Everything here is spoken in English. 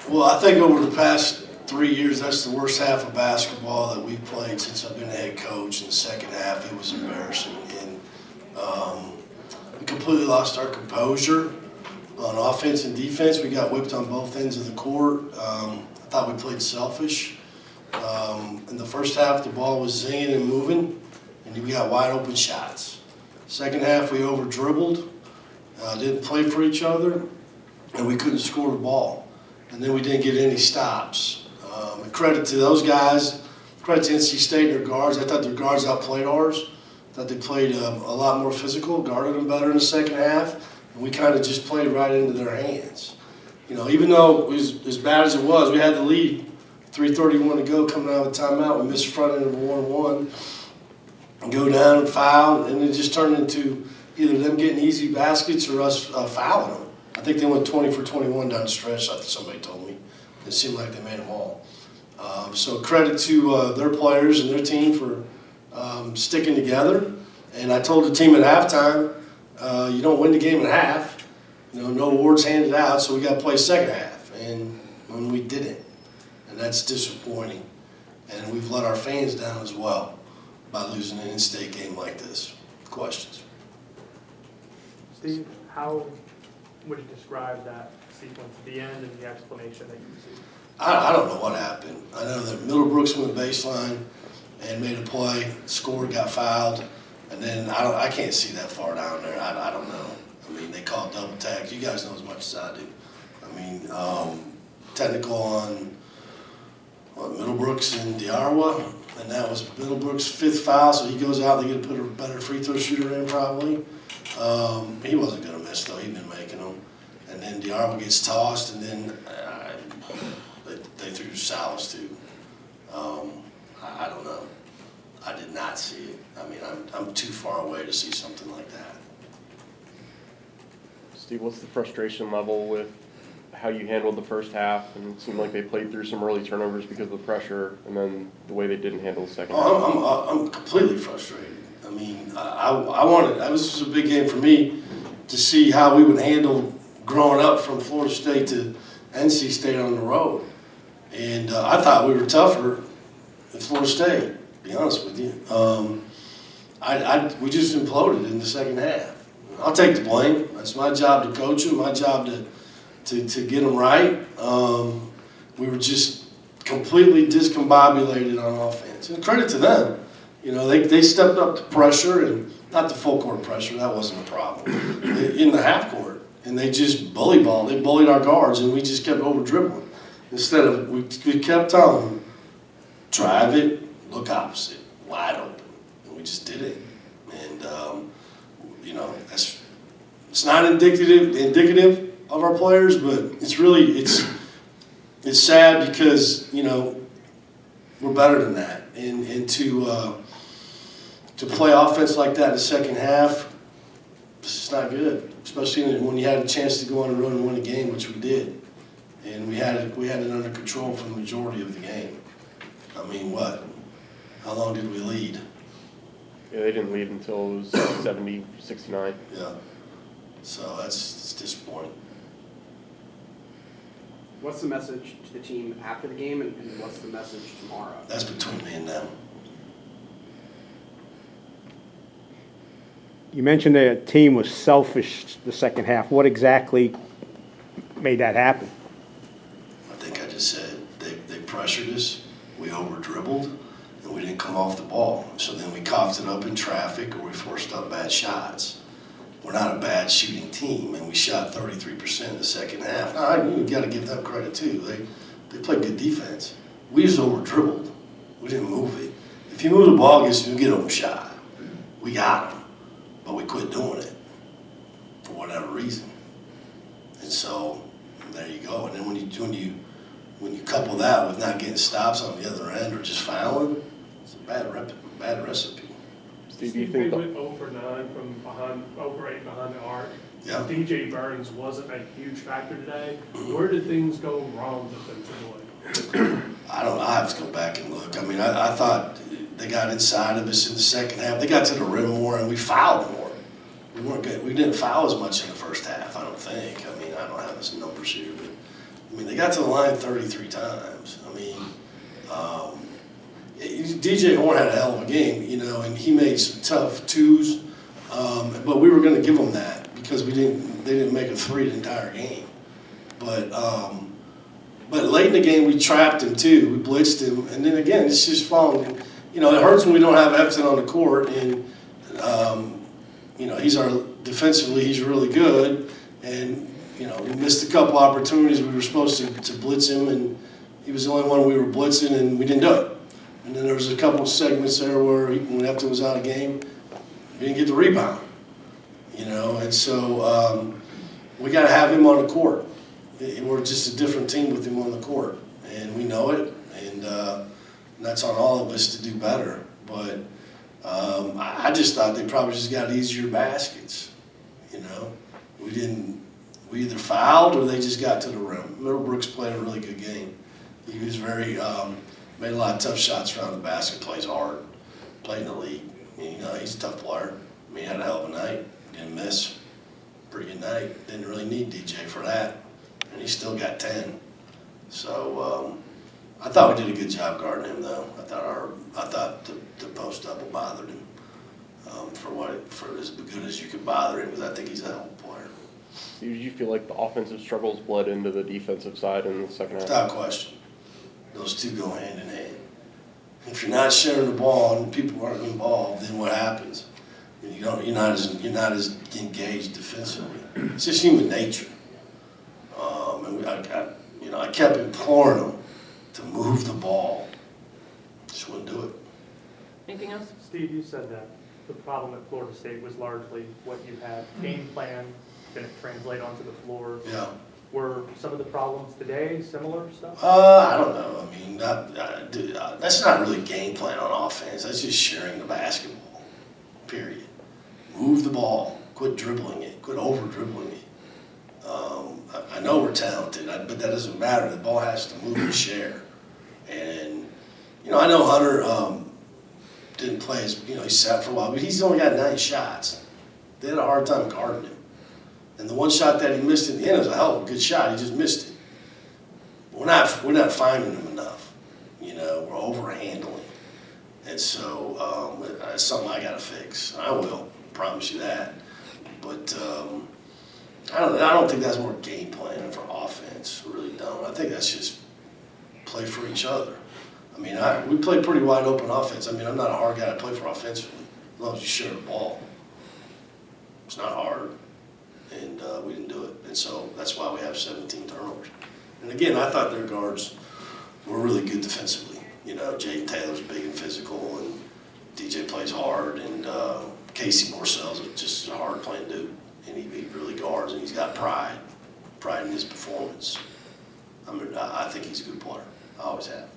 Well, I think over the past 3 years, that's the worst half of basketball that we've played since I've been a head coach. In the second half, it was embarrassing. And we completely lost our composure on offense and defense. We got whipped on both ends of the court. I thought we played selfish. In the first half, the ball was zinging and moving, and we got wide open shots. Second half, we over dribbled, didn't play for each other, and we couldn't score the ball. And then we didn't get any stops. And credit to those guys, credit to NC State and their guards. I thought their guards outplayed ours. I thought they played a lot more physical, guarded them better in the second half, and we kind of just played right into their hands. You know, even though it was as bad as it was, we had the lead, 3:31 to go, coming out of a timeout. We missed front end of a 1-1, and go down and foul, and it just turned into either them getting easy baskets or us fouling them. I think they went 20 for 21 down the stretch, somebody told me. It seemed like they made them all. So credit to their players and their team for sticking together. And I told the team at halftime, you don't win the game at half. You know, no awards handed out, so we got to play second half. And when we didn't, and that's disappointing. And we've let our fans down as well by losing an in-state game like this. Questions? Steve, how would you describe that sequence at the end and the explanation that you received? I don't know what happened. I know that Middlebrooks went baseline and made a play, scored, got fouled, and then I can't see that far down there. I don't know. I mean, they called double tags. You guys know as much as I do. I mean, technical on Middlebrooks and Diarwa, and that was Middlebrooks' fifth foul, so he goes out. They get to put a better free throw shooter in probably. He wasn't going to miss though. He'd been making them. And then Diarwa gets tossed, and then they threw Salas too. I don't know. I did not see it. I mean, I'm too far away to see something like that. Steve, what's the frustration level with how you handled the first half? And it seemed like they played through some early turnovers because of the pressure, and then the way they didn't handle the second half. I'm completely frustrated. I mean, I wanted, this was a big game for me to see how we would handle growing up from Florida State to NC State on the road. And I thought we were tougher than Florida State, to be honest with you. We just imploded in the second half. I'll take the blame. That's my job to coach them, my job to get them right. We were just completely discombobulated on offense. And credit to them. You know, they stepped up to pressure, and not the full court pressure, that wasn't a problem, in the half court. And they just bully balled. They bullied our guards, and we just kept over dribbling. Instead of, we kept telling them, drive it, look opposite, wide open. And we just did it. And, you know, it's not indicative of our players, but it's really, it's sad because, you know, we're better than that. And to play offense like that in the second half, it's just not good, especially when you had a chance to go on the road and win a game, which we did. And we had it under control for the majority of the game. I mean, what? How long did we lead? Yeah, they didn't lead until it was 70-69. Yeah. So it's disappointing. What's the message to the team after the game, and what's the message tomorrow? That's between me and them. You mentioned the team was selfish the second half. What exactly made that happen? I think I just said they pressured us, we over dribbled, and we didn't come off the ball. So then we coughed it up in traffic, or we forced up bad shots. We're not a bad shooting team, and we shot 33% in the second half. Now, you got to give them credit too. They played good defense. We just over dribbled. We didn't move it. If you move the ball against them, you get open shot. We got them, but we quit doing it for whatever reason. And so there you go. And then when you couple that with not getting stops on the other end or just fouling, it's a bad recipe. Steve, do you think they went 0 for 9 from behind, 0 for 8 behind the arc. Yeah. DJ Burns wasn't a huge factor today. Where did things go wrong defensively? I don't know. I have to go back and look. I mean, I thought they got inside of us in the second half. They got to the rim more, and we fouled more. We weren't good. We didn't foul as much in the first half, I don't think. I mean, I don't have his numbers here, but I mean, they got to the line 33 times. I mean, DJ Horn had a hell of a game, you know, and he made some tough twos, but we were going to give them that because they didn't make a three the entire game. But late in the game, we trapped him too. We blitzed him, and then again, it's just falling. You know, it hurts when we don't have Epton on the court, and you know, defensively, he's really good, and you know, we missed a couple opportunities. We were supposed to blitz him, and he was the only one we were blitzing, and we didn't do it. And then there was a couple segments there where when Epton was out of game, we didn't get the rebound. You know, and so we got to have him on the court. We're just a different team with him on the court, and we know it, and that's on all of us to do better. But I just thought they probably just got easier baskets. You know, we either fouled or they just got to the rim. Middlebrooks played a really good game. He was made a lot of tough shots around the basket, plays hard, played in the league. You know, he's a tough player. I mean, he had a hell of a night, didn't miss. Pretty good night. Didn't really need DJ for that. And he still got 10. So I thought we did a good job guarding him, though. I thought the post double bothered him for as good as you could bother him, because I think he's a hell of a player. Did you feel like the offensive struggles bled into the defensive side in the second half? Without question, those two go hand in hand. If you're not sharing the ball and people aren't involved, then what happens? You're not as engaged defensively. It's just human nature. And I kept imploring them to move the ball. Just wouldn't do it. Anything else? Steve, you said that the problem at Florida State was largely what you had, game plan, didn't translate onto the floor. Yeah. Were some of the problems today similar stuff? I don't know. I mean, that's not really game plan on offense. That's just sharing the basketball, period. Move the ball. Quit dribbling it. Quit over-dribbling it. I know we're talented, but that doesn't matter. The ball has to move and share. And, you know, I know Hunter didn't play he sat for a while, but he's only got 9 shots. They had a hard time guarding him. And the one shot that he missed in the end was a hell of a good shot. He just missed it. We're not finding him enough. You know, we're overhandling. And so it's something I got to fix. I will, promise you that. But I don't think that's more game planning for offense. I really don't. I think that's just play for each other. I mean, we play pretty wide open offense. I mean, I'm not a hard guy to play for offensively, as long as you share the ball. It's not hard, and we didn't do it. And so that's why we have 17 turnovers. And again, I thought their guards were really good defensively. You know, Jaden Taylor's big and physical, and DJ plays hard, and Casey Morcell's just a hard playing dude. And he really guards, and he's got pride in his performance. I mean, I think he's a good player. I always have.